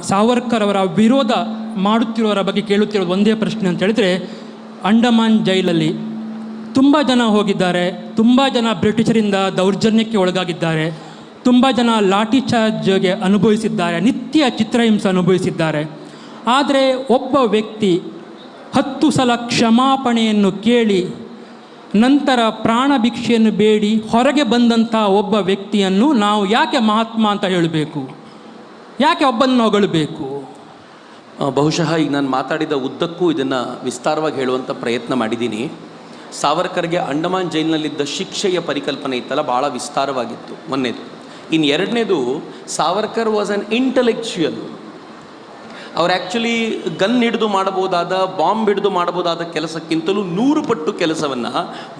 ಸಾವರ್ಕರ್ ಅವರ ವಿರೋಧ ಮಾಡುತ್ತಿರೋರ ಬಗ್ಗೆ ಕೇಳುತ್ತಿರೋದು ಒಂದೇ ಪ್ರಶ್ನೆ ಅಂತ ಹೇಳಿದರೆ, ಅಂಡಮಾನ್ ಜೈಲಲ್ಲಿ ತುಂಬ ಜನ ಹೋಗಿದ್ದಾರೆ, ತುಂಬ ಜನ ಬ್ರಿಟಿಷರಿಂದ ದೌರ್ಜನ್ಯಕ್ಕೆ ಒಳಗಾಗಿದ್ದಾರೆ, ತುಂಬ ಜನ ಲಾಠಿ ಚಾರ್ಜ್ಗೆ ಅನುಭವಿಸಿದ್ದಾರೆ, ನಿತ್ಯ ಚಿತ್ರಹಿಂಸೆ ಅನುಭವಿಸಿದ್ದಾರೆ. ಆದರೆ ಒಬ್ಬ ವ್ಯಕ್ತಿ 10 ಸಲ ಕ್ಷಮಾಪಣೆಯನ್ನು ಕೇಳಿ ನಂತರ ಪ್ರಾಣ ಭಿಕ್ಷೆಯನ್ನು ಬೇಡಿ ಹೊರಗೆ ಬಂದಂಥ ಒಬ್ಬ ವ್ಯಕ್ತಿಯನ್ನು ನಾವು ಯಾಕೆ ಮಹಾತ್ಮ ಅಂತ ಹೇಳಬೇಕು? ಯಾಕೆ ಒಬ್ಬನ್ನು ಹೊಗಳಬೇಕು? ಬಹುಶಃ ಈಗ ನಾನು ಮಾತಾಡಿದ ಉದ್ದಕ್ಕೂ ಇದನ್ನು ವಿಸ್ತಾರವಾಗಿ ಹೇಳುವಂಥ ಪ್ರಯತ್ನ ಮಾಡಿದ್ದೀನಿ. ಸಾವರ್ಕರ್ಗೆ ಅಂಡಮಾನ್ ಜೈಲಿನಲ್ಲಿದ್ದ ಶಿಕ್ಷೆಯ ಪರಿಕಲ್ಪನೆ ಇತ್ತಲ್ಲ, ಭಾಳ ವಿಸ್ತಾರವಾಗಿತ್ತು ಮೊನ್ನೆದು. ಇನ್ನು ಎರಡನೇದು, ಸಾವರ್ಕರ್ ವಾಸ್ ಆನ್ ಇಂಟೆಲೆಕ್ಚುಯಲ್. ಅವ್ರು ಆ್ಯಕ್ಚುಲಿ ಗನ್ ಹಿಡಿದು ಮಾಡಬಹುದಾದ, ಬಾಂಬ್ ಹಿಡಿದು ಮಾಡಬಹುದಾದ ಕೆಲಸಕ್ಕಿಂತಲೂ 100 ಪಟ್ಟು ಕೆಲಸವನ್ನು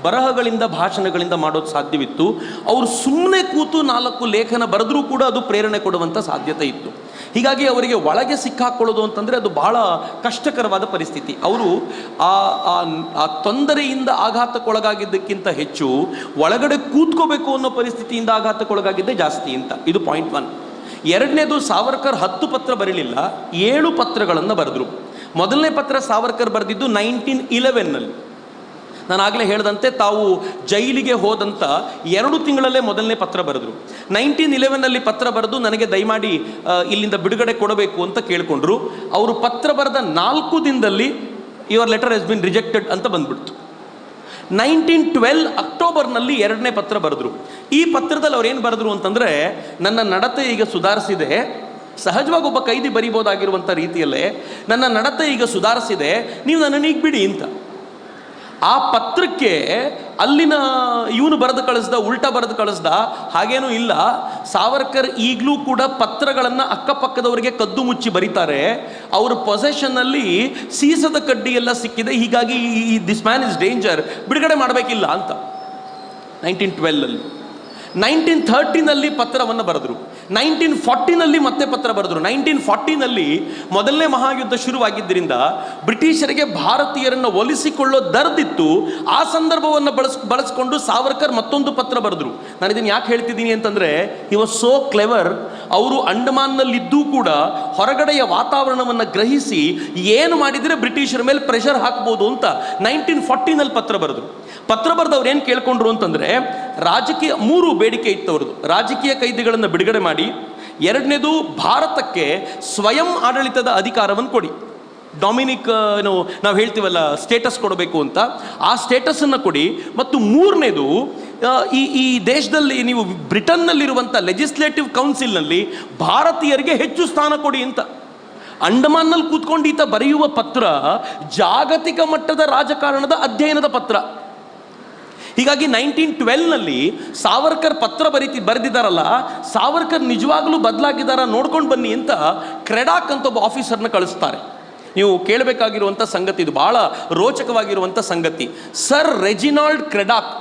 ಬರಹಗಳಿಂದ, ಭಾಷಣಗಳಿಂದ ಮಾಡೋದು ಸಾಧ್ಯವಿತ್ತು. ಅವರು ಸುಮ್ಮನೆ ಕೂತು 4 ಲೇಖನ ಬರೆದ್ರೂ ಕೂಡ ಅದು ಪ್ರೇರಣೆ ಕೊಡುವಂಥ ಸಾಧ್ಯತೆ ಇತ್ತು. ಹೀಗಾಗಿ ಅವರಿಗೆ ಒಳಗೆ ಸಿಕ್ಕಾಕೊಳ್ಳೋದು ಅಂತಂದರೆ ಅದು ಬಹಳ ಕಷ್ಟಕರವಾದ ಪರಿಸ್ಥಿತಿ. ಅವರು ಆ ತೊಂದರೆಯಿಂದ ಆಘಾತಕ್ಕೊಳಗಾಗಿದ್ದಕ್ಕಿಂತ ಹೆಚ್ಚು ಒಳಗಡೆ ಕೂತ್ಕೋಬೇಕು ಅನ್ನೋ ಪರಿಸ್ಥಿತಿಯಿಂದ ಆಘಾತಕ್ಕೊಳಗಾಗಿದ್ದೇ ಜಾಸ್ತಿ ಅಂತ. ಇದು ಪಾಯಿಂಟ್ 1. ಎರಡನೇದು, ಸಾವರ್ಕರ್ 10 ಪತ್ರ ಬರಲಿಲ್ಲ, 7 ಪತ್ರಗಳನ್ನು ಬರೆದರು. ಮೊದಲನೇ ಪತ್ರ ಸಾವರ್ಕರ್ ಬರೆದಿದ್ದು 1911ನಲ್ಲಿ. ನಾನು ಆಗಲೇ ಹೇಳಿದಂತೆ ತಾವು ಜೈಲಿಗೆ ಹೋದಂಥ 2 ತಿಂಗಳಲ್ಲೇ ಮೊದಲನೇ ಪತ್ರ ಬರೆದರು. 1911ನಲ್ಲಿ ಪತ್ರ ಬರೆದು ನನಗೆ ದಯಮಾಡಿ ಇಲ್ಲಿಂದ ಬಿಡುಗಡೆ ಕೊಡಬೇಕು ಅಂತ ಕೇಳಿಕೊಂಡ್ರು. ಅವರು ಪತ್ರ ಬರೆದ 4 ದಿನದಲ್ಲಿ your letter has been rejected ಅಂತ ಬಂದ್ಬಿಡ್ತು. 1912 ಅಕ್ಟೋಬರ್ನಲ್ಲಿ 2ನೇ ಪತ್ರ ಬರೆದ್ರು. ಈ ಪತ್ರದಲ್ಲಿ ಅವ್ರು ಏನು ಬರೆದ್ರು ಅಂತಂದರೆ, ನನ್ನ ನಡತೆ ಈಗ ಸುಧಾರಿಸಿದೆ, ಸಹಜವಾಗಿ ಒಬ್ಬ ಕೈದಿ ಬರಿಬೋದಾಗಿರುವಂಥ ರೀತಿಯಲ್ಲೇ ನನ್ನ ನಡತೆ ಈಗ ಸುಧಾರಿಸಿದೆ, ನೀವು ನನ್ನನ್ನು ಈಗ ಬಿಡಿ ಅಂತ. ಆ ಪತ್ರಕ್ಕೆ ಅಲ್ಲಿನ ಇವನು ಬರೆದು ಕಳಿಸ್ದ, ಉಲ್ಟಾ ಬರೆದು ಕಳಿಸ್ದ, ಹಾಗೇನೂ ಇಲ್ಲ. ಸಾವರ್ಕರ್ ಈಗಲೂ ಕೂಡ ಪತ್ರಗಳನ್ನು ಅಕ್ಕಪಕ್ಕದವರಿಗೆ ಕದ್ದು ಮುಚ್ಚಿ ಬರೀತಾರೆ. ಅವ್ರ ಪೊಸೆಷನ್ನಲ್ಲಿ ಸೀಸದ ಕಡ್ಡಿ ಎಲ್ಲ ಸಿಕ್ಕಿದೆ, ಹೀಗಾಗಿ ದಿಸ್ ಮ್ಯಾನ್ ಇಸ್ ಡೇಂಜರ್, ಬಿಡುಗಡೆ ಮಾಡಬೇಕಿಲ್ಲ ಅಂತ 1912ನಲ್ಲಿ. 1913ನಲ್ಲಿ ಪತ್ರವನ್ನು ಬರೆದರು. 1940ನಲ್ಲಿ ಮತ್ತೆ ಪತ್ರ ಬರೆದರು. 1940ನಲ್ಲಿ ಮೊದಲನೇ ಮಹಾಯುದ್ಧ ಶುರುವಾಗಿದ್ದರಿಂದ ಬ್ರಿಟಿಷರಿಗೆ ಭಾರತೀಯರನ್ನು ಒಲಿಸಿಕೊಳ್ಳೋ ದರ್ದಿತ್ತು. ಆ ಸಂದರ್ಭವನ್ನು ಬಳಸ್ಕೊಂಡು ಸಾವರ್ಕರ್ ಮತ್ತೊಂದು ಪತ್ರ ಬರೆದರು. ನಾನು ಇದನ್ನು ಯಾಕೆ ಹೇಳ್ತಿದ್ದೀನಿ ಅಂತಂದರೆ, ಹಿ ವಾಸ್ ಸೋ ಕ್ಲೆವರ್. ಅವರು ಅಂಡಮಾನ್ನಲ್ಲಿದ್ದೂ ಕೂಡ ಹೊರಗಡೆಯ ವಾತಾವರಣವನ್ನು ಗ್ರಹಿಸಿ ಏನು ಮಾಡಿದರೆ ಬ್ರಿಟಿಷರ ಮೇಲೆ ಪ್ರೆಷರ್ ಹಾಕ್ಬೋದು ಅಂತ 1940ನಲ್ಲಿ ಪತ್ರ ಬರೆದರು. ಪತ್ರ ಬರೆದವ್ರು ಏನು ಕೇಳ್ಕೊಂಡ್ರು ಅಂತಂದರೆ, ರಾಜಕೀಯ 3 ಬೇಡಿಕೆ ಇತ್ತು ಅವ್ರದ್ದು. ರಾಜಕೀಯ ಕೈದಿಗಳನ್ನು ಬಿಡುಗಡೆ ಮಾಡಿ, ಎರಡನೇದು ಭಾರತಕ್ಕೆ ಸ್ವಯಂ ಆಡಳಿತದ ಅಧಿಕಾರವನ್ನು ಕೊಡಿ, ಡೊಮಿನಿಕ್ ನಾವು ಹೇಳ್ತೀವಲ್ಲ ಸ್ಟೇಟಸ್ ಕೊಡಬೇಕು ಅಂತ, ಆ ಸ್ಟೇಟಸನ್ನು ಕೊಡಿ, ಮತ್ತು 3ನೇದು ಈ ದೇಶದಲ್ಲಿ ನೀವು ಬ್ರಿಟನ್ನಲ್ಲಿರುವಂಥ ಲೆಜಿಸ್ಲೇಟಿವ್ ಕೌನ್ಸಿಲ್ನಲ್ಲಿ ಭಾರತೀಯರಿಗೆ ಹೆಚ್ಚು ಸ್ಥಾನ ಕೊಡಿ ಅಂತ. ಅಂಡಮಾನ್ನಲ್ಲಿ ಕೂತ್ಕೊಂಡು ಈತ ಬರೆಯುವ ಪತ್ರ ಜಾಗತಿಕ ಮಟ್ಟದ ರಾಜಕಾರಣದ ಅಧ್ಯಯನದ ಪತ್ರ. ಹೀಗಾಗಿ 1912ನಲ್ಲಿ ಸಾವರ್ಕರ್ ಪತ್ರ ಬರೆದಿದ್ದಾರಲ್ಲ, ಸಾವರ್ಕರ್ ನಿಜವಾಗ್ಲೂ ಬದಲಾಗಿದ್ದಾರ ನೋಡ್ಕೊಂಡು ಬನ್ನಿ ಅಂತ ಕ್ರೆಡಾಕ್ ಅಂತ ಒಬ್ಬ ಆಫೀಸರ್ನ ಕಳಿಸ್ತಾರೆ. ನೀವು ಕೇಳಬೇಕಾಗಿರುವಂಥ ಸಂಗತಿ, ಇದು ಭಾಳ ರೋಚಕವಾಗಿರುವಂಥ ಸಂಗತಿ. ಸರ್ ರೆಜಿನಾಲ್ಡ್ ಕ್ರೆಡಾಕ್,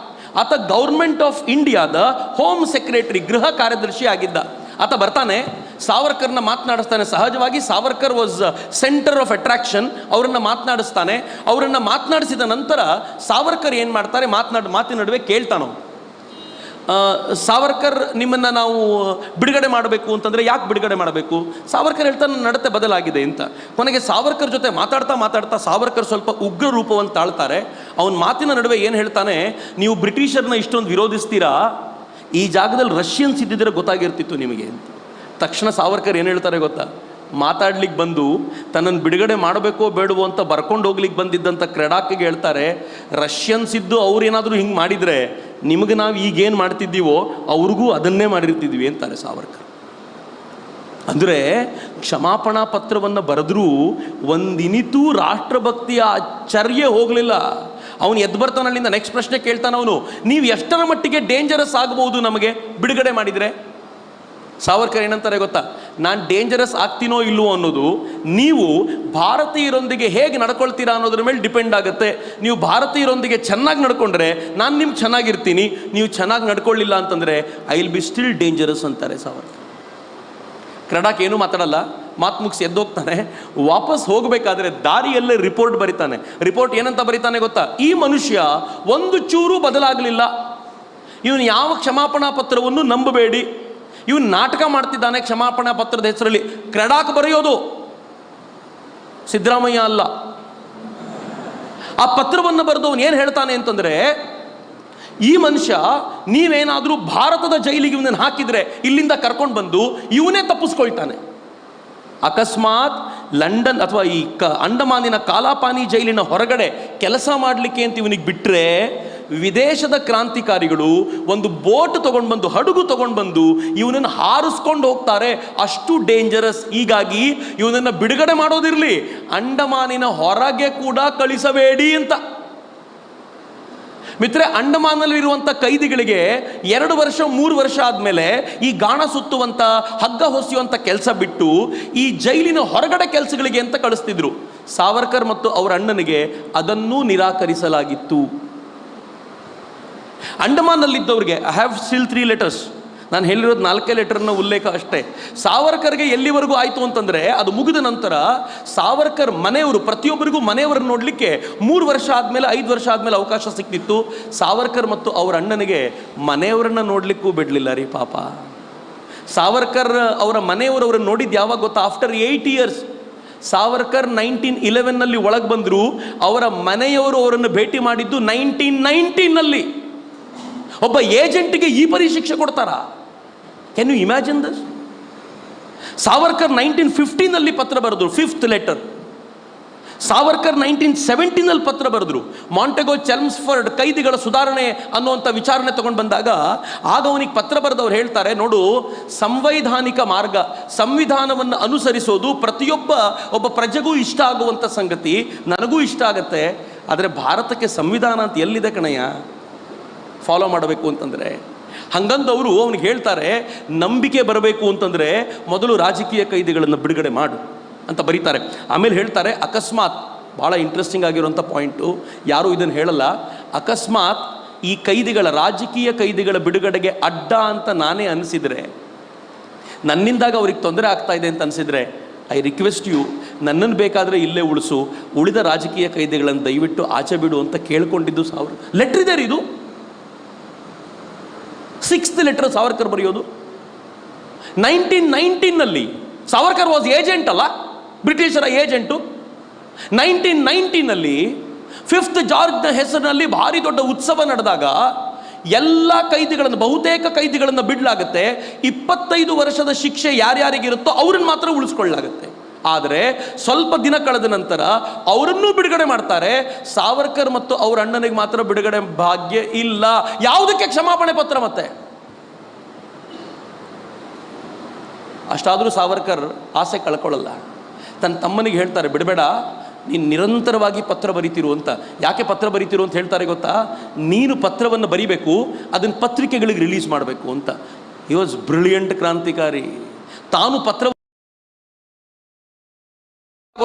ಆತ ಗೌರ್ಮೆಂಟ್ ಆಫ್ ಇಂಡಿಯಾದ ಹೋಮ್ ಸೆಕ್ರೆಟರಿ, ಗೃಹ ಕಾರ್ಯದರ್ಶಿ ಆಗಿದ್ದ. ಆತ ಬರ್ತಾನೆ, ಸಾವರ್ಕರ್ನ ಮಾತನಾಡಿಸ್ತಾನೆ. ಸಹಜವಾಗಿ Savarkar was centre of attraction. ಅವರನ್ನು ಮಾತನಾಡಿಸ್ತಾನೆ. ಅವರನ್ನು ಮಾತನಾಡಿಸಿದ ನಂತರ ಸಾವರ್ಕರ್ ಏನು ಮಾಡ್ತಾರೆ, ಮಾತಿನ ನಡುವೆ ಕೇಳ್ತಾನೋ, ಸಾವರ್ಕರ್ ನಿಮ್ಮನ್ನು ನಾವು ಬಿಡುಗಡೆ ಮಾಡಬೇಕು ಅಂತಂದರೆ ಯಾಕೆ ಬಿಡುಗಡೆ ಮಾಡಬೇಕು? ಸಾವರ್ಕರ್ ಹೇಳ್ತಾನೆ, ನನ್ನ ನಡತೆ ಬದಲಾಗಿದೆ ಅಂತ. ಕೊನೆಗೆ ಸಾವರ್ಕರ್ ಜೊತೆ ಮಾತಾಡ್ತಾ ಸಾವರ್ಕರ್ ಸ್ವಲ್ಪ ಉಗ್ರ ರೂಪವನ್ನು ತಾಳ್ತಾರೆ. ಅವನ ಮಾತಿನ ನಡುವೆ ಏನು ಹೇಳ್ತಾನೆ, ನೀವು ಬ್ರಿಟಿಷರ್ನ ಇಷ್ಟೊಂದು ವಿರೋಧಿಸ್ತೀರಾ, ಈ ಜಾಗದಲ್ಲಿ ರಷ್ಯನ್ಸ್ ಇದ್ದಿದ್ರೆ ಗೊತ್ತಾಗಿರ್ತಿತ್ತು ನಿಮಗೆ ಅಂತ. ತಕ್ಷಣ ಸಾವರ್ಕರ್ ಏನು ಹೇಳ್ತಾರೆ ಗೊತ್ತಾ, ಮಾತಾಡ್ಲಿಕ್ಕೆ ಬಂದು ತನ್ನನ್ನು ಬಿಡುಗಡೆ ಮಾಡಬೇಕೋ ಬೇಡವೋ ಅಂತ ಬರ್ಕೊಂಡು ಹೋಗ್ಲಿಕ್ಕೆ ಬಂದಿದ್ದಂಥ ಕ್ರೆಡಾಕಿಗೆ ಹೇಳ್ತಾರೆ, ರಷ್ಯನ್ಸ್ ಇದ್ದು ಅವ್ರೇನಾದರೂ ಹಿಂಗೆ ಮಾಡಿದರೆ ನಿಮಗೆ ನಾವು ಈಗೇನು ಮಾಡ್ತಿದ್ದೀವೋ ಅವ್ರಿಗೂ ಅದನ್ನೇ ಮಾಡಿರ್ತಿದ್ವಿ ಅಂತಾರೆ ಸಾವರ್ಕರ್. ಅಂದರೆ ಕ್ಷಮಾಪಣಾ ಪತ್ರವನ್ನು ಬರೆದ್ರೂ ಒಂದಿನಿತೂ ರಾಷ್ಟ್ರಭಕ್ತಿಯ ಚರ್ಯೆ ಹೋಗಲಿಲ್ಲ. ಅವನು ಎದ್ದು ಬರ್ತಾನಲ್ಲಿಂದ ನೆಕ್ಸ್ಟ್ ಪ್ರಶ್ನೆ ಕೇಳ್ತಾನೆ ಅವನು, ನೀವು ಎಷ್ಟರ ಮಟ್ಟಿಗೆ ಡೇಂಜರಸ್ ಆಗ್ಬೋದು ನಮಗೆ ಬಿಡುಗಡೆ ಮಾಡಿದರೆ? ಸಾವರ್ಕರ್ ಏನಂತಾರೆ ಗೊತ್ತಾ, ನಾನು ಡೇಂಜರಸ್ ಆಗ್ತೀನೋ ಇಲ್ಲವೋ ಅನ್ನೋದು ನೀವು ಭಾರತೀಯರೊಂದಿಗೆ ಹೇಗೆ ನಡ್ಕೊಳ್ತೀರಾ ಅನ್ನೋದ್ರ ಮೇಲೆ ಡಿಪೆಂಡ್ ಆಗುತ್ತೆ. ನೀವು ಭಾರತೀಯರೊಂದಿಗೆ ಚೆನ್ನಾಗಿ ನಡ್ಕೊಂಡ್ರೆ ನಾನು ನಿಮ್ಗೆ ಚೆನ್ನಾಗಿರ್ತೀನಿ, ನೀವು ಚೆನ್ನಾಗಿ ನಡ್ಕೊಳ್ಳಿಲ್ಲ ಅಂತಂದರೆ I will be still dangerous ಅಂತಾರೆ ಸಾವರ್ಕರ್. ಕ್ರೆಡಾಕ್ ಏನೂ ಮಾತಾಡಲ್ಲ, ಮಾತು ಮುಗಿಸಿ ಎದ್ದೋಗ್ತಾನೆ. ವಾಪಸ್ ಹೋಗಬೇಕಾದ್ರೆ ದಾರಿಯಲ್ಲೇ ರಿಪೋರ್ಟ್ ಬರಿತಾನೆ. ರಿಪೋರ್ಟ್ ಏನಂತ ಬರಿತಾನೆ ಗೊತ್ತಾ, ಈ ಮನುಷ್ಯ ಒಂದು ಚೂರು ಬದಲಾಗಲಿಲ್ಲ, ಇವನು ಯಾವ ಕ್ಷಮಾಪಣಾ ಪತ್ರವನ್ನು ನಂಬಬೇಡಿ, ಇವನು ನಾಟಕ ಮಾಡ್ತಿದ್ದಾನೆ ಕ್ಷಮಾಪಣಾ ಪತ್ರದ ಹೆಸರಲ್ಲಿ. ಕ್ರೆಡಾಕ್ ಬರೆಯೋದು ಸಿದ್ದರಾಮಯ್ಯ ಅಲ್ಲ. ಆ ಪತ್ರವನ್ನು ಬರೆದವನು ಏನು ಹೇಳ್ತಾನೆ ಅಂತಂದರೆ, ಈ ಮನುಷ್ಯ ನೀವೇನಾದರೂ ಭಾರತದ ಜೈಲಿಗೆ ಇವನನ್ನು ಹಾಕಿದರೆ ಇಲ್ಲಿಂದ ಕರ್ಕೊಂಡು ಬಂದು ಇವನೇ ತಪ್ಪಿಸ್ಕೊಳ್ತಾನೆ. ಅಕಸ್ಮಾತ್ ಲಂಡನ್ ಅಥವಾ ಈ ಅಂಡಮಾನಿನ ಕಾಲಾಪಾನಿ ಜೈಲಿನ ಹೊರಗಡೆ ಕೆಲಸ ಮಾಡಲಿಕ್ಕೆ ಅಂತ ಇವನಿಗೆ ಬಿಟ್ಟರೆ, ವಿದೇಶದ ಕ್ರಾಂತಿಕಾರಿಗಳು ಒಂದು ಬೋಟ್ ತಗೊಂಡು ಬಂದು, ಹಡಗು ತಗೊಂಡು ಬಂದು ಇವನನ್ನು ಹಾರಿಸ್ಕೊಂಡು ಹೋಗ್ತಾರೆ. ಅಷ್ಟು ಡೇಂಜರಸ್. ಹೀಗಾಗಿ ಇವನನ್ನು ಬಿಡುಗಡೆ ಮಾಡೋದಿರಲಿ, ಅಂಡಮಾನಿನ ಹೊರಗೆ ಕೂಡ ಕಳಿಸಬೇಡಿ ಅಂತ. ಮಿತ್ರೆ, ಅಂಡಮಾನಲ್ಲಿರುವಂಥ ಕೈದಿಗಳಿಗೆ 2 ವರ್ಷ 3 ವರ್ಷ ಆದಮೇಲೆ ಈ ಗಾಣ ಸುತ್ತುವಂಥ, ಹಗ್ಗ ಹೊಸೆಯುವಂಥ ಕೆಲಸ ಬಿಟ್ಟು ಈ ಜೈಲಿನ ಹೊರಗಡೆ ಕೆಲಸಗಳಿಗೆ ಅಂತ ಕಳಿಸ್ತಿದ್ರು. ಸಾವರ್ಕರ್ ಮತ್ತು ಅವರ ಅಣ್ಣನಿಗೆ ಅದನ್ನೂ ನಿರಾಕರಿಸಲಾಗಿತ್ತು. ಅಂಡಮಾನ್ನಲ್ಲಿದ್ದವ್ರಿಗೆ ಐ ಹ್ಯಾವ್ ಸ್ಟಿಲ್ 3 ಲೆಟರ್ಸ್. ನಾನು ಹೇಳಿರೋದು 4 ಲೆಟರ್ನ ಉಲ್ಲೇಖ ಅಷ್ಟೇ. ಸಾವರ್ಕರ್ಗೆ ಎಲ್ಲಿವರೆಗೂ ಆಯಿತು ಅಂತಂದರೆ, ಅದು ಮುಗಿದ ನಂತರ ಸಾವರ್ಕರ್ ಮನೆಯವರು, ಪ್ರತಿಯೊಬ್ಬರಿಗೂ ಮನೆಯವರನ್ನು ನೋಡಲಿಕ್ಕೆ 3 ವರ್ಷ ಆದಮೇಲೆ 5 ವರ್ಷ ಆದಮೇಲೆ ಅವಕಾಶ ಸಿಕ್ತಿತ್ತು. ಸಾವರ್ಕರ್ ಮತ್ತು ಅವರ ಅಣ್ಣನಿಗೆ ಮನೆಯವರನ್ನು ನೋಡಲಿಕ್ಕೂ ಬಿಡಲಿಲ್ಲ ರೀ ಪಾಪ. ಸಾವರ್ಕರ್ ಅವರ ಮನೆಯವರು ಅವರನ್ನು ನೋಡಿದ್ದು ಯಾವಾಗ ಗೊತ್ತಾ? After 8 years. ಸಾವರ್ಕರ್ 1911ನಲ್ಲಿ ಒಳಗೆ ಬಂದರು. ಅವರ ಮನೆಯವರು ಅವರನ್ನು ಭೇಟಿ ಮಾಡಿದ್ದು 1919ನಲ್ಲಿ. ಒಬ್ಬ ಏಜೆಂಟ್ಗೆ ಈ ಪರಿ ಶಿಕ್ಷೆ ಕೊಡ್ತಾರಾ? Can you imagine this? Savarkar 1915ನಲ್ಲಿ ಪತ್ರ ಬರೆದ್ರು, 5th ಲೆಟರ್. ಸಾವರ್ಕರ್ 1917ನಲ್ಲಿ ಪತ್ರ ಬರೆದ್ರು. ಮಾಂಟೆಗೋ ಚೆಲ್ಮ್ಸ್ಫರ್ಡ್ ಕೈದಿಗಳ ಸುಧಾರಣೆ ಅನ್ನುವಂಥ ವಿಚಾರಣೆ ತಗೊಂಡು ಬಂದಾಗ ಆಗ ಅವನಿಗೆ ಪತ್ರ ಬರೆದವ್ರು ಹೇಳ್ತಾರೆ, ನೋಡು, ಸಂವೈಧಾನಿಕ ಮಾರ್ಗ, ಸಂವಿಧಾನವನ್ನು ಅನುಸರಿಸೋದು ಒಬ್ಬ ಪ್ರಜೆಗೂ ಇಷ್ಟ ಆಗುವಂಥ ಸಂಗತಿ, ನನಗೂ ಇಷ್ಟ ಆಗತ್ತೆ. ಆದರೆ ಭಾರತಕ್ಕೆ ಸಂವಿಧಾನ ಅಂತ ಎಲ್ಲಿದೆ ಕಣಯ್ಯ ಫಾಲೋ ಮಾಡಬೇಕು ಅಂತಂದರೆ? ಹಂಗಂದವರು ಅವನಿಗೆ ಹೇಳ್ತಾರೆ, ನಂಬಿಕೆ ಬರಬೇಕು ಅಂತಂದರೆ ಮೊದಲು ರಾಜಕೀಯ ಕೈದಿಗಳನ್ನು ಬಿಡುಗಡೆ ಮಾಡು ಅಂತ ಬರೀತಾರೆ. ಆಮೇಲೆ ಹೇಳ್ತಾರೆ, ಅಕಸ್ಮಾತ್, ಭಾಳ ಇಂಟ್ರೆಸ್ಟಿಂಗ್ ಆಗಿರುವಂಥ ಪಾಯಿಂಟು, ಯಾರೂ ಇದನ್ನು ಹೇಳಲ್ಲ, ಅಕಸ್ಮಾತ್ ಈ ರಾಜಕೀಯ ಕೈದಿಗಳ ಬಿಡುಗಡೆಗೆ ಅಡ್ಡ ಅಂತ ನಾನೇ ಅನಿಸಿದರೆ, ನನ್ನಿಂದಾಗ ಅವ್ರಿಗೆ ತೊಂದರೆ ಆಗ್ತಾ ಇದೆ ಅಂತ ಅನಿಸಿದರೆ, ಐ ರಿಕ್ವೆಸ್ಟ್ ಯು, ನನ್ನನ್ನು ಬೇಕಾದರೆ ಇಲ್ಲೇ ಉಳಿಸು, ಉಳಿದ ರಾಜಕೀಯ ಕೈದಿಗಳನ್ನು ದಯವಿಟ್ಟು ಆಚೆ ಬಿಡು ಅಂತ ಕೇಳ್ಕೊಂಡಿದ್ದು ಲೆಟ್ರ್ ಇದೆ ರೀ ಇದು. 6th ಲೆಟರ್ ಸಾವರ್ಕರ್ ಬರೆಯೋದು 1919ನಲ್ಲಿ. ಸಾವರ್ಕರ್ ವಾಸ್ ಏಜೆಂಟ್ ಅಲ್ಲ, ಬ್ರಿಟಿಷರ ಏಜೆಂಟು. 1919ನಲ್ಲಿ 5th ಜಾರ್ಜ್ನ ಹೆಸರಿನಲ್ಲಿ ಭಾರಿ ದೊಡ್ಡ ಉತ್ಸವ ನಡೆದಾಗ ಎಲ್ಲ ಕೈದಿಗಳನ್ನು, ಬಹುತೇಕ ಕೈದಿಗಳನ್ನು ಬಿಡಲಾಗುತ್ತೆ. 25 ವರ್ಷದ ಶಿಕ್ಷೆ ಯಾರ್ಯಾರಿಗಿರುತ್ತೋ ಅವ್ರನ್ನ ಮಾತ್ರ ಉಳಿಸ್ಕೊಳ್ಳಲಾಗುತ್ತೆ. ಆದರೆ ಸ್ವಲ್ಪ ದಿನ ಕಳೆದ ನಂತರ ಅವರನ್ನೂ ಬಿಡುಗಡೆ ಮಾಡ್ತಾರೆ. ಸಾವರ್ಕರ್ ಮತ್ತು ಅವರ ಅಣ್ಣನಿಗೆ ಮಾತ್ರ ಬಿಡುಗಡೆ ಭಾಗ್ಯ ಇಲ್ಲ. ಯಾವುದಕ್ಕೆ ಕ್ಷಮಾಪಣೆ ಪತ್ರ? ಮತ್ತೆ ಅಷ್ಟಾದರೂ ಸಾವರ್ಕರ್ ಆಸೆ ಕಳ್ಕೊಳ್ಳಲ್ಲ. ತನ್ನ ತಮ್ಮನಿಗೆ ಹೇಳ್ತಾರೆ, ಬಿಡಬೇಡ, ನೀನು ನಿರಂತರವಾಗಿ ಪತ್ರ ಬರಿತಿರು ಅಂತ. ಯಾಕೆ ಪತ್ರ ಬರಿತಿರು ಅಂತ ಹೇಳ್ತಾರೆ ಗೊತ್ತಾ? ನೀನು ಪತ್ರವನ್ನು ಬರಿಬೇಕು, ಅದನ್ನು ಪತ್ರಿಕೆಗಳಿಗೆ ರಿಲೀಸ್ ಮಾಡಬೇಕು ಅಂತ. ಹಿ ವಾಸ್ ಬ್ರಿಲಿಯಂಟ್ ಕ್ರಾಂತಿಕಾರಿ. ತಾನು ಪತ್ರ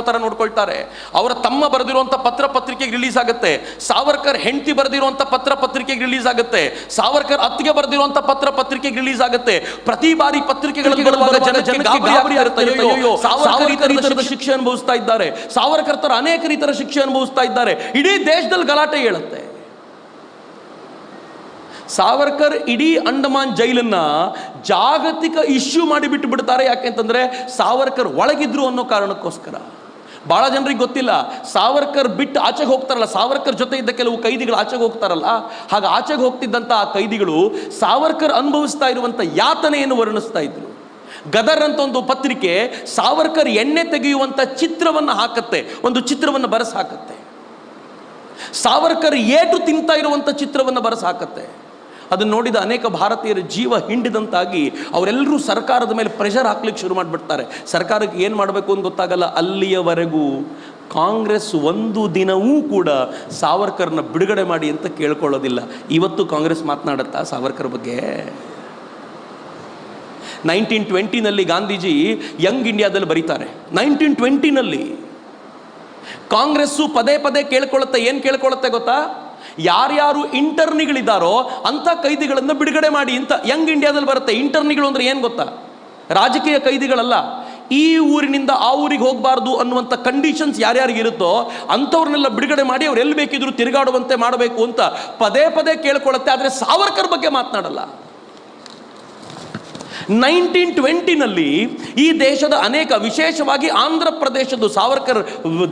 ತರ ನೋಡ್ಕೊಳ್ತಾರೆ. ಅವರ ತಮ್ಮ ಬರೆದಿರುವಂಥ ಪತ್ರ ಪತ್ರಿಕೆಗೆ ರಿಲೀಸ್ ಆಗುತ್ತೆ. ಸಾವರ್ಕರ್ ಹೆಂಡತಿ ಬರೆದಿರುವಂಥ ಪತ್ರ ಪತ್ರಿಕೆಗೆ ರಿಲೀಸ್ ಆಗುತ್ತೆ. ಸಾವರ್ಕರ್ ಅತ್ತಿಗೆ ಬರೆದಿರುವಂಥ ಪತ್ರ ಪತ್ರಿಕೆಗೆ ರಿಲೀಸ್ ಆಗುತ್ತೆ. ಪ್ರತಿ ಬಾರಿ ಪತ್ರಿಕೆಗಳಲ್ಲಿ ಬರುವಾಗ ಜನಕ್ಕೆ ಗಾಬರಿ ಆಗುತ್ತೆ, ಅಯ್ಯೋ ಸಾವರ್ಕರ್ ಈ ಥರದ ಶಿಕ್ಷೆ ಅನುಭವಿಸ್ತಾ ಇದ್ದಾರೆ, ಸಾವರ್ಕರ್ ತರ ಅನೇಕ ರೀತಿಯ ಶಿಕ್ಷೆ ಅನುಭವಿಸ್ತಾ ಇದ್ದಾರೆ. ಇಡೀ ದೇಶದಲ್ಲಿ ಗಲಾಟೆ ಹೇಳುತ್ತೆ. ಸಾವರ್ಕರ್ ಇಡೀ ಅಂಡಮಾನ್ ಜೈಲನ್ನ ಜಾಗತಿಕ ಇಶ್ಯೂ ಮಾಡಿಬಿಟ್ಟು ಬಿಡ್ತಾರೆ. ಯಾಕೆಂತಂದ್ರೆ ಸಾವರ್ಕರ್ ಒಳಗಿದ್ರು ಅನ್ನೋ ಕಾರಣಕ್ಕೋಸ್ಕರ. ಭಾಳ ಜನರಿಗೆ ಗೊತ್ತಿಲ್ಲ, ಸಾವರ್ಕರ್ ಬಿಟ್ಟು ಆಚೆಗೆ ಹೋಗ್ತಾರಲ್ಲ, ಸಾವರ್ಕರ್ ಜೊತೆ ಇದ್ದ ಕೆಲವು ಕೈದಿಗಳು ಆಚೆಗೆ ಹೋಗ್ತಾರಲ್ಲ, ಹಾಗೆ ಆಚೆಗೆ ಹೋಗ್ತಿದ್ದಂಥ ಆ ಕೈದಿಗಳು ಸಾವರ್ಕರ್ ಅನುಭವಿಸ್ತಾ ಇರುವಂಥ ಯಾತನೆಯನ್ನು ವರ್ಣಿಸ್ತಾ ಇದ್ರು. ಗದರ್ ಅಂತ ಒಂದು ಪತ್ರಿಕೆ ಸಾವರ್ಕರ್ ಎಣ್ಣೆ ತೆಗೆಯುವಂಥ ಚಿತ್ರವನ್ನು ಹಾಕತ್ತೆ, ಒಂದು ಚಿತ್ರವನ್ನು ಬರೆಸಿ ಹಾಕತ್ತೆ. ಸಾವರ್ಕರ್ ಏಟು ತಿಂತಾ ಇರುವಂಥ ಚಿತ್ರವನ್ನು ಬರೆಸಿ ಹಾಕತ್ತೆ. ಅದನ್ನು ನೋಡಿದ ಅನೇಕ ಭಾರತೀಯರ ಜೀವ ಹಿಂಡಿದಂತಾಗಿ ಅವರೆಲ್ಲರೂ ಸರ್ಕಾರದ ಮೇಲೆ ಪ್ರೆಷರ್ ಹಾಕ್ಲಿಕ್ಕೆ ಶುರು ಮಾಡಿಬಿಡ್ತಾರೆ. ಸರ್ಕಾರಕ್ಕೆ ಏನು ಮಾಡಬೇಕು ಅಂತ ಗೊತ್ತಾಗಲ್ಲ. ಅಲ್ಲಿಯವರೆಗೂ ಕಾಂಗ್ರೆಸ್ ಒಂದು ದಿನವೂ ಕೂಡ ಸಾವರ್ಕರ್ನ ಬಿಡುಗಡೆ ಮಾಡಿ ಅಂತ ಕೇಳ್ಕೊಳ್ಳೋದಿಲ್ಲ. ಇವತ್ತು ಕಾಂಗ್ರೆಸ್ ಮಾತನಾಡುತ್ತಾ ಸಾವರ್ಕರ್ ಬಗ್ಗೆ? 1920ನಲ್ಲಿ ಗಾಂಧೀಜಿ ಯಂಗ್ ಇಂಡಿಯಾದಲ್ಲಿ ಬರೀತಾರೆ. 1920ನಲ್ಲಿ ಕಾಂಗ್ರೆಸ್ಸು ಪದೇ ಪದೇ ಕೇಳ್ಕೊಳ್ಳುತ್ತೆ. ಏನು ಕೇಳ್ಕೊಳ್ಳುತ್ತೆ ಗೊತ್ತಾ? ಯಾರ್ಯಾರು ಇಂಟರ್ನಿಗಳಿದ್ದಾರೋ ಅಂಥ ಕೈದಿಗಳನ್ನು ಬಿಡುಗಡೆ ಮಾಡಿ ಅಂತ ಯಂಗ್ ಇಂಡಿಯಾದಲ್ಲಿ ಬರುತ್ತೆ. ಇಂಟರ್ನಿಗಳು ಅಂದರೆ ಏನು ಗೊತ್ತಾ? ರಾಜಕೀಯ ಕೈದಿಗಳಲ್ಲ. ಈ ಊರಿನಿಂದ ಆ ಊರಿಗೆ ಹೋಗಬಾರ್ದು ಅನ್ನುವಂಥ ಕಂಡೀಷನ್ಸ್ ಯಾರ್ಯಾರಿಗಿರುತ್ತೋ ಅಂಥವ್ರನ್ನೆಲ್ಲ ಬಿಡುಗಡೆ ಮಾಡಿ ಅವ್ರು ಎಲ್ಲಿ ಬೇಕಿದ್ರು ತಿರುಗಾಡುವಂತೆ ಮಾಡಬೇಕು ಅಂತ ಪದೇ ಪದೇ ಕೇಳ್ಕೊಳ್ಳುತ್ತೆ. ಆದರೆ ಸಾವರ್ಕರ್ ಬಗ್ಗೆ ಮಾತನಾಡಲ್ಲ. 1920ನಲ್ಲಿ ಈ ದೇಶದ ಅನೇಕ, ವಿಶೇಷವಾಗಿ ಆಂಧ್ರ ಪ್ರದೇಶದ ಸಾವರ್ಕರ್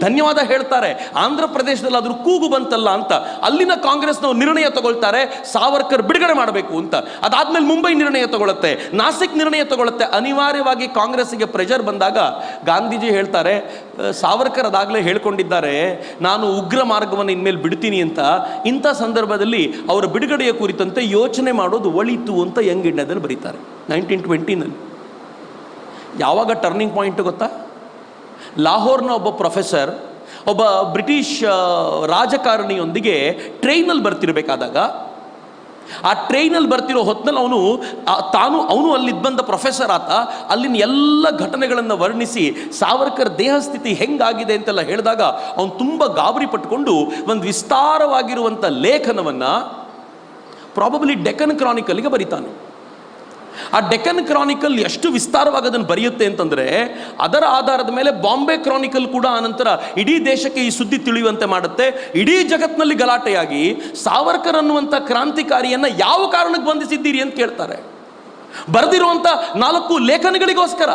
ಧನ್ಯವಾದ ಹೇಳ್ತಾರೆ. ಆಂಧ್ರ ಪ್ರದೇಶದಲ್ಲಿ ಅದ್ರ ಕೂಗು ಬಂತಲ್ಲ ಅಂತ ಅಲ್ಲಿನ ಕಾಂಗ್ರೆಸ್ನವರು ನಿರ್ಣಯ ತಗೊಳ್ತಾರೆ, ಸಾವರ್ಕರ್ ಬಿಡುಗಡೆ ಮಾಡಬೇಕು ಅಂತ. ಅದಾದ್ಮೇಲೆ ಮುಂಬೈ ನಿರ್ಣಯ ತಗೊಳುತ್ತೆ, ನಾಸಿಕ್ ನಿರ್ಣಯ ತಗೊಳುತ್ತೆ. ಅನಿವಾರ್ಯವಾಗಿ ಕಾಂಗ್ರೆಸ್ಸಿಗೆ ಪ್ರೆಷರ್ ಬಂದಾಗ ಗಾಂಧೀಜಿ ಹೇಳ್ತಾರೆ, ಸಾವರ್ಕರ್ ಅದಾಗಲೇ ಹೇಳ್ಕೊಂಡಿದ್ದಾರೆ ನಾನು ಉಗ್ರ ಮಾರ್ಗವನ್ನು ಇನ್ಮೇಲೆ ಬಿಡ್ತೀನಿ ಅಂತ. ಇಂಥ ಸಂದರ್ಭದಲ್ಲಿ ಅವರ ಬಿಡುಗಡೆಯ ಕುರಿತಂತೆ ಯೋಚನೆ ಮಾಡೋದು ಒಳಿತು ಅಂತ ಯಂಗ್ ಇಂಡಿಯಾದಲ್ಲಿ ಬರೀತಾರೆ 1920ನಲ್ಲಿ. ಯಾವಾಗ ಟರ್ನಿಂಗ್ ಪಾಯಿಂಟ್ ಗೊತ್ತಾ? ಲಾಹೋರ್ನ ಒಬ್ಬ ಪ್ರೊಫೆಸರ್ ಒಬ್ಬ ಬ್ರಿಟಿಷ್ ರಾಜಕಾರಣಿಯೊಂದಿಗೆ ಟ್ರೈನಲ್ಲಿ ಬರ್ತಿರ್ಬೇಕಾದಾಗ, ಆ ಟ್ರೈನಲ್ಲಿ ಬರ್ತಿರೋ ಹೊತ್ತಿನಲ್ಲಿ ಅವನು ಅಲ್ಲಿದ್ದು ಬಂದ ಪ್ರೊಫೆಸರ್ ಆತ ಅಲ್ಲಿನ ಎಲ್ಲ ಘಟನೆಗಳನ್ನು ವರ್ಣಿಸಿ ಸಾವರ್ಕರ್ ದೇಹಸ್ಥಿತಿ ಹೆಂಗಾಗಿದೆ ಅಂತೆಲ್ಲ ಹೇಳಿದಾಗ ಅವನು ತುಂಬ ಗಾಬರಿ ಪಟ್ಕೊಂಡು ಒಂದು ವಿಸ್ತಾರವಾಗಿರುವಂಥ ಲೇಖನವನ್ನು ಪ್ರಾಬಬ್ಲಿ ಡೆಕ್ಕನ್ ಕ್ರಾನಿಕಲ್ಗೆ ಬರೀತಾನೆ. ಆ ಡೆಕ್ಕನ್ ಕ್ರಾನಿಕಲ್ ಎಷ್ಟು ವಿಸ್ತಾರವಾಗಿ ಅದನ್ನು ಬರೆಯುತ್ತೆ ಅಂತಂದರೆ, ಅದರ ಆಧಾರದ ಮೇಲೆ ಬಾಂಬೆ ಕ್ರಾನಿಕಲ್ ಕೂಡ ಆನಂತರ ಇಡೀ ದೇಶಕ್ಕೆ ಈ ಸುದ್ದಿ ತಿಳಿಯುವಂತೆ ಮಾಡುತ್ತೆ. ಇಡೀ ಜಗತ್ತಿನಲ್ಲಿ ಗಲಾಟೆಯಾಗಿ ಸಾವರ್ಕರ್ ಅನ್ನುವಂಥ ಕ್ರಾಂತಿಕಾರಿಯನ್ನು ಯಾವ ಕಾರಣಕ್ಕೆ ಬಂಧಿಸಿದ್ದೀರಿ ಅಂತ ಕೇಳ್ತಾರೆ. ಬರೆದಿರುವಂಥ 4 ಲೇಖನಗಳಿಗೋಸ್ಕರ,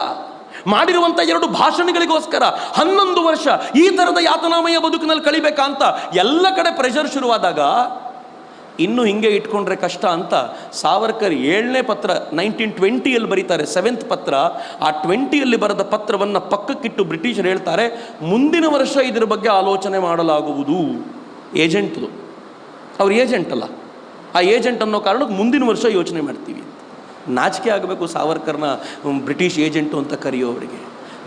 ಮಾಡಿರುವಂಥ 2 ಭಾಷಣಗಳಿಗೋಸ್ಕರ 11 ವರ್ಷ ಈ ಥರದ ಯಾತನಾಮಯ ಬದುಕಿನಲ್ಲಿ ಕಳಿಬೇಕಾ ಅಂತ ಎಲ್ಲ ಕಡೆ ಪ್ರೆಷರ್ ಶುರುವಾದಾಗ, ಇನ್ನು ಹಿಂಗೆ ಇಟ್ಕೊಂಡ್ರೆ ಕಷ್ಟ ಅಂತ ಸಾವರ್ಕರ್ 7ನೇ ಪತ್ರ 1920ಯಲ್ಲಿ ಬರೀತಾರೆ, 7th ಪತ್ರ. ಆ 20ಯಲ್ಲಿ ಬರೆದ ಪತ್ರವನ್ನು ಪಕ್ಕಕ್ಕಿಟ್ಟು ಬ್ರಿಟಿಷರು ಹೇಳ್ತಾರೆ, ಮುಂದಿನ ವರ್ಷ ಇದರ ಬಗ್ಗೆ ಆಲೋಚನೆ ಮಾಡಲಾಗುವುದು. ಏಜೆಂಟ್ದು, ಅವ್ರ ಏಜೆಂಟ್ ಅಲ್ಲ, ಆ ಏಜೆಂಟ್ ಅನ್ನೋ ಕಾರಣಕ್ಕೆ ಮುಂದಿನ ವರ್ಷ ಯೋಚನೆ ಮಾಡ್ತೀವಿ. ನಾಚಿಕೆ ಆಗಬೇಕು ಸಾವರ್ಕರ್ನ ಬ್ರಿಟಿಷ್ ಏಜೆಂಟು ಅಂತ ಕರೆಯೋವರಿಗೆ.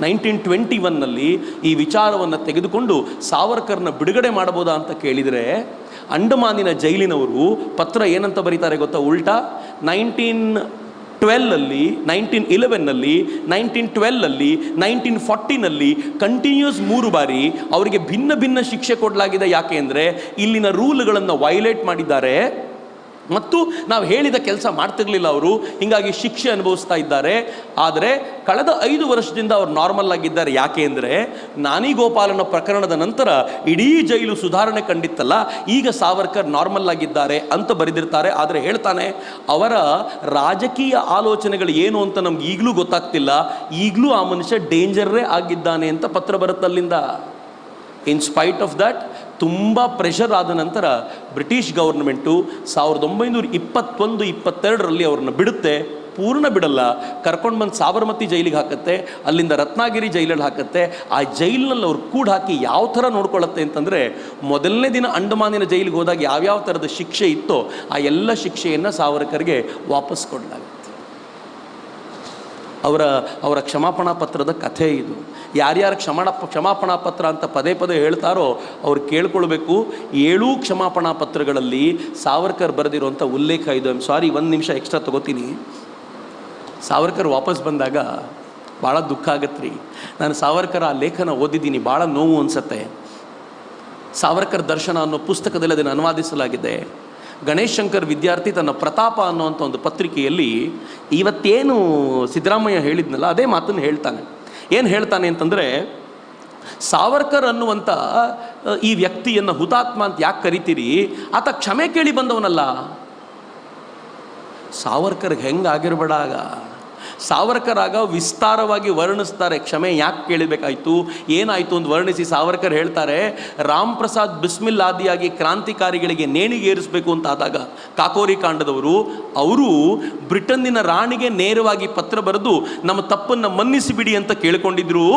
1921ನಲ್ಲಿ ಈ ವಿಚಾರವನ್ನು ತೆಗೆದುಕೊಂಡು ಸಾವರ್ಕರ್ನ ಬಿಡುಗಡೆ ಮಾಡಬಹುದಾ ಅಂತ ಕೇಳಿದರೆ, ಅಂಡಮಾನಿನ ಜೈಲಿನವರು ಪತ್ರ ಏನಂತ ಬರೀತಾರೆ ಗೊತ್ತಾ? ಉಲ್ಟಾ 1912ನಲ್ಲಿ, 1911ನಲ್ಲಿ, 1912ನಲ್ಲಿ, 1940ನಲ್ಲಿ ಕಂಟಿನ್ಯೂಸ್ 3 ಬಾರಿ ಅವರಿಗೆ ಭಿನ್ನ ಭಿನ್ನ ಶಿಕ್ಷೆ ಕೊಡಲಾಗಿದೆ. ಯಾಕೆ ಅಂದರೆ ಇಲ್ಲಿನ ರೂಲ್ಗಳನ್ನು ವೈಲೇಟ್ ಮಾಡಿದ್ದಾರೆ ಮತ್ತು ನಾವು ಹೇಳಿದ ಕೆಲಸ ಮಾಡ್ತಿರ್ಲಿಲ್ಲ ಅವರು, ಹೀಗಾಗಿ ಶಿಕ್ಷೆ ಅನುಭವಿಸ್ತಾ ಇದ್ದಾರೆ. ಆದರೆ ಕಳೆದ 5 ವರ್ಷದಿಂದ ಅವರು ನಾರ್ಮಲ್ ಆಗಿದ್ದಾರೆ. ಯಾಕೆ ಅಂದರೆ ನಾನಿ ಗೋಪಾಲನ ಪ್ರಕರಣದ ನಂತರ ಇಡೀ ಜೈಲು ಸುಧಾರಣೆ ಕಂಡಿತ್ತಲ್ಲ, ಈಗ ಸಾವರ್ಕರ್ ನಾರ್ಮಲ್ ಆಗಿದ್ದಾರೆ ಅಂತ ಬರೆದಿರ್ತಾರೆ. ಆದರೆ ಹೇಳ್ತಾನೆ, ಅವರ ರಾಜಕೀಯ ಆಲೋಚನೆಗಳು ಏನು ಅಂತ ನಮ್ಗೆ ಈಗಲೂ ಗೊತ್ತಾಗ್ತಿಲ್ಲ, ಈಗಲೂ ಆ ಮನುಷ್ಯ ಡೇಂಜರೇ ಆಗಿದ್ದಾನೆ ಅಂತ ಪತ್ರ ಬರುತ್ತಲ್ಲಿಂದ. ಇನ್ ಸ್ಪೈಟ್ ಆಫ್ ದಟ್ ತುಂಬ ಪ್ರೆಷರ್ ಆದ ನಂತರ ಬ್ರಿಟಿಷ್ ಗೌರ್ಮೆಂಟು 1921-22ರಲ್ಲಿ ಅವ್ರನ್ನ ಬಿಡುತ್ತೆ. ಪೂರ್ಣ ಬಿಡಲ್ಲ, ಕರ್ಕೊಂಡು ಬಂದು ಸಾಬರಮತಿ ಜೈಲಿಗೆ ಹಾಕತ್ತೆ, ಅಲ್ಲಿಂದ ರತ್ನಾಗಿರಿ ಜೈಲಲ್ಲಿ ಹಾಕತ್ತೆ. ಆ ಜೈಲಿನಲ್ಲಿ ಅವ್ರು ಕೂಡ ಹಾಕಿ ಯಾವ ಥರ ನೋಡ್ಕೊಳ್ಳುತ್ತೆ ಅಂತಂದರೆ, ಮೊದಲನೇ ದಿನ ಅಂಡಮಾನಿನ ಜೈಲಿಗೆ ಹೋದಾಗ ಯಾವ್ಯಾವ ಥರದ ಶಿಕ್ಷೆ ಇತ್ತೋ ಆ ಎಲ್ಲ ಶಿಕ್ಷೆಯನ್ನು ಸಾವರ್ಕರ್ಗೆ ವಾಪಸ್ ಕೊಡಲಾಗುತ್ತೆ. ಅವರ ಕ್ಷಮಾಪಣಾ ಪತ್ರದ ಕಥೆ ಇದು. ಯಾರ್ಯಾರು ಕ್ಷಮಾಪಣಾ ಪತ್ರ ಅಂತ ಪದೇ ಪದೇ ಹೇಳ್ತಾರೋ ಅವ್ರು ಕೇಳ್ಕೊಳ್ಬೇಕು. 7 ಕ್ಷಮಾಪಣಾ ಪತ್ರಗಳಲ್ಲಿ ಸಾವರ್ಕರ್ ಬರೆದಿರುವಂಥ ಉಲ್ಲೇಖ ಇದು. ಸಾರಿ, 1 ನಿಮಿಷ ಎಕ್ಸ್ಟ್ರಾ ತಗೋತೀನಿ. ಸಾವರ್ಕರ್ ವಾಪಸ್ ಬಂದಾಗ ಭಾಳ ದುಃಖ ಆಗತ್ರಿ. ನಾನು ಸಾವರ್ಕರ್ ಆ ಲೇಖನ ಓದಿದ್ದೀನಿ, ಭಾಳ ನೋವು ಅನಿಸತ್ತೆ. ಸಾವರ್ಕರ್ ದರ್ಶನ ಅನ್ನೋ ಪುಸ್ತಕದಲ್ಲಿ ಅದನ್ನು ಅನುವಾದಿಸಲಾಗಿದೆ. ಗಣೇಶ್ ಶಂಕರ್ ವಿದ್ಯಾರ್ಥಿ ತನ್ನ ಪ್ರತಾಪ ಅನ್ನೋಂಥ ಒಂದು ಪತ್ರಿಕೆಯಲ್ಲಿ ಇವತ್ತೇನು ಸಿದ್ದರಾಮಯ್ಯ ಹೇಳಿದ್ನಲ್ಲ ಅದೇ ಮಾತನ್ನು ಹೇಳ್ತಾನೆ. ಏನು ಹೇಳ್ತಾನೆ ಅಂತಂದರೆ, ಸಾವರ್ಕರ್ ಅನ್ನುವಂಥ ಈ ವ್ಯಕ್ತಿಯನ್ನು ಹುತಾತ್ಮ ಅಂತ ಯಾಕೆ ಕರಿತೀರಿ? ಆತ ಕ್ಷಮೆ ಕೇಳಿ ಬಂದವನಲ್ಲ. ಸಾವರ್ಕರ್ಗೆ ಹೆಂಗಾಗಿರ್ಬೇಡ. ಸಾವರ್ಕರ್ ಆಗ ವಿಸ್ತಾರವಾಗಿ ವರ್ಣಿಸ್ತಾರೆ, ಕ್ಷಮೆ ಯಾಕೆ ಕೇಳಬೇಕಾಯ್ತು, ಏನಾಯಿತು ಅಂತ ವರ್ಣಿಸಿ ಸಾವರ್ಕರ್ ಹೇಳ್ತಾರೆ, ರಾಮ್ ಪ್ರಸಾದ್ ಬಿಸ್ಮಿಲ್ ಆದಿಯಾಗಿ ಕ್ರಾಂತಿಕಾರಿಗಳಿಗೆ ನೇಣಿಗೆ ಏರಿಸಬೇಕು ಅಂತ ಆದಾಗ ಕಾಕೋರಿ ಕಾಂಡದವರು ಅವರು ಬ್ರಿಟನ್ನಿನ ರಾಣಿಗೆ ನೇರವಾಗಿ ಪತ್ರ ಬರೆದು ನಮ್ಮ ತಪ್ಪನ್ನು ಮನ್ನಿಸಿಬಿಡಿ ಅಂತ ಕೇಳಿಕೊಂಡಿದ್ರು.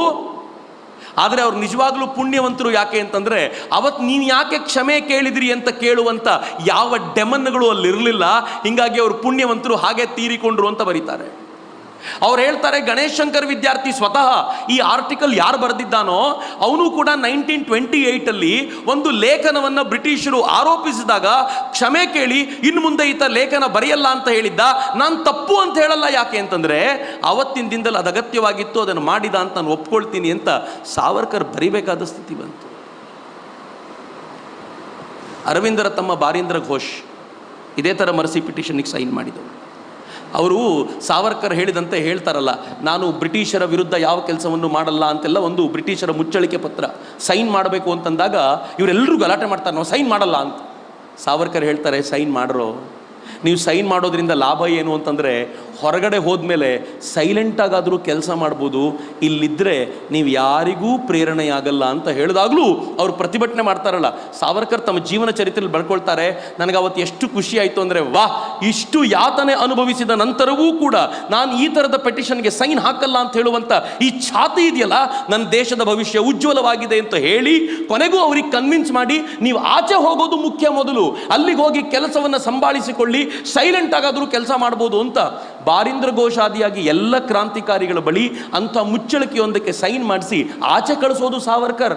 ಆದರೆ ಅವ್ರು ನಿಜವಾಗ್ಲೂ ಪುಣ್ಯವಂತರು. ಯಾಕೆ ಅಂತಂದರೆ ಅವತ್ತು ನೀನು ಯಾಕೆ ಕ್ಷಮೆ ಕೇಳಿದ್ರಿ ಅಂತ ಕೇಳುವಂಥ ಯಾವ ಡೆಮನ್ಗಳು ಅಲ್ಲಿರಲಿಲ್ಲ. ಹೀಗಾಗಿ ಅವರು ಪುಣ್ಯವಂತರು, ಹಾಗೆ ತೀರಿಕೊಂಡ್ರು ಅಂತ ಬರೀತಾರೆ. ಅವ್ರು ಹೇಳ್ತಾರೆ, ಗಣೇಶ್ ಶಂಕರ್ ವಿದ್ಯಾರ್ಥಿ ಸ್ವತಃ ಈ ಆರ್ಟಿಕಲ್ ಯಾರು ಬರೆದಿದ್ದಾನೋ ಅವನು ಕೂಡ 1928ಅಲ್ಲಿ ಒಂದು ಲೇಖನವನ್ನು ಬ್ರಿಟಿಷರು ಆರೋಪಿಸಿದಾಗ ಕ್ಷಮೆ ಕೇಳಿ ಇನ್ನು ಮುಂದೆ ಈತ ಲೇಖನ ಬರೆಯಲ್ಲ ಅಂತ ಹೇಳಿದ್ದ. ನಾನು ತಪ್ಪು ಅಂತ ಹೇಳಲ್ಲ. ಯಾಕೆ ಅಂತಂದರೆ ಅವತ್ತಿನ ದಿನದಲ್ಲಿ ಅದು ಅಗತ್ಯವಾಗಿತ್ತು, ಅದನ್ನು ಮಾಡಿದ ಅಂತ ನಾನು ಒಪ್ಕೊಳ್ತೀನಿ ಅಂತ ಸಾವರ್ಕರ್ ಬರಿಬೇಕಾದ ಸ್ಥಿತಿ ಬಂತು. ಅರವಿಂದರ ತಮ್ಮ ಬಾರೀಂದ್ರ ಘೋಷ್ ಇದೇ ಥರ ಮರ್ಸಿ ಪಿಟಿಷನ್ಗೆ ಸೈನ್ ಮಾಡಿದರು. ಅವರು ಸಾವರ್ಕರ್ ಹೇಳಿದಂತೆ ಹೇಳ್ತಾರಲ್ಲ, ನಾನು ಬ್ರಿಟಿಷರ ವಿರುದ್ಧ ಯಾವ ಕೆಲಸವನ್ನು ಮಾಡಲ್ಲ ಅಂತೆಲ್ಲ ಒಂದು ಬ್ರಿಟಿಷರ ಮುಚ್ಚಳಿಕೆ ಪತ್ರ ಸೈನ್ ಮಾಡಬೇಕು ಅಂತಂದಾಗ ಇವರೆಲ್ಲರೂ ಗಲಾಟೆ ಮಾಡ್ತಾರೆ, ನಾವು ಸೈನ್ ಮಾಡಲ್ಲ ಅಂತ. ಸಾವರ್ಕರ್ ಹೇಳ್ತಾರೆ, ಸೈನ್ ಮಾಡ್ರೋ, ನೀವು ಸೈನ್ ಮಾಡೋದ್ರಿಂದ ಲಾಭ ಏನು ಅಂತಂದರೆ ಹೊರಗಡೆ ಹೋದ್ಮೇಲೆ ಸೈಲೆಂಟಾಗಾದರೂ ಕೆಲಸ ಮಾಡ್ಬೋದು, ಇಲ್ಲಿದ್ದರೆ ನೀವು ಯಾರಿಗೂ ಪ್ರೇರಣೆಯಾಗಲ್ಲ ಅಂತ ಹೇಳಿದಾಗಲೂ ಅವರು ಪ್ರತಿಭಟನೆ ಮಾಡ್ತಾರಲ್ಲ. ಸಾವರ್ಕರ್ ತಮ್ಮ ಜೀವನ ಚರಿತ್ರೆಯಲ್ಲಿ ಬರ್ಕೊಳ್ತಾರೆ, ನನಗೆ ಅವತ್ತು ಎಷ್ಟು ಖುಷಿ ಆಯಿತು ಅಂದರೆ, ವಾಹ್, ಇಷ್ಟು ಯಾತನೆ ಅನುಭವಿಸಿದ ನಂತರವೂ ಕೂಡ ನಾನು ಈ ಥರದ ಪೆಟಿಷನ್ಗೆ ಸೈನ್ ಹಾಕಲ್ಲ ಅಂತ ಹೇಳುವಂಥ ಈ ಛಾತಿ ಇದೆಯಲ್ಲ, ನನ್ನ ದೇಶದ ಭವಿಷ್ಯ ಉಜ್ವಲವಾಗಿದೆ ಅಂತ ಹೇಳಿ ಕೊನೆಗೂ ಅವ್ರಿಗೆ ಕನ್ವಿನ್ಸ್ ಮಾಡಿ, ನೀವು ಆಚೆ ಹೋಗೋದು ಮುಖ್ಯ, ಮೊದಲು ಅಲ್ಲಿಗೆ ಹೋಗಿ ಕೆಲಸವನ್ನು ಸಂಭಾಳಿಸಿಕೊಳ್ಳಿ, ಸೈಲೆಂಟ್ ಆಗಾದರೂ ಕೆಲಸ ಮಾಡ್ಬೋದು ಅಂತ ಬಾರೀಂದ್ರ ಘೋಷ್ ಆದಿಯಾಗಿ ಎಲ್ಲ ಕ್ರಾಂತಿಕಾರಿಗಳ ಬಳಿ ಅಂಥ ಮುಚ್ಚಳಿಕೆಯೊಂದಕ್ಕೆ ಸೈನ್ ಮಾಡಿಸಿ ಆಚೆ ಕಳಿಸೋದು ಸಾವರ್ಕರ್.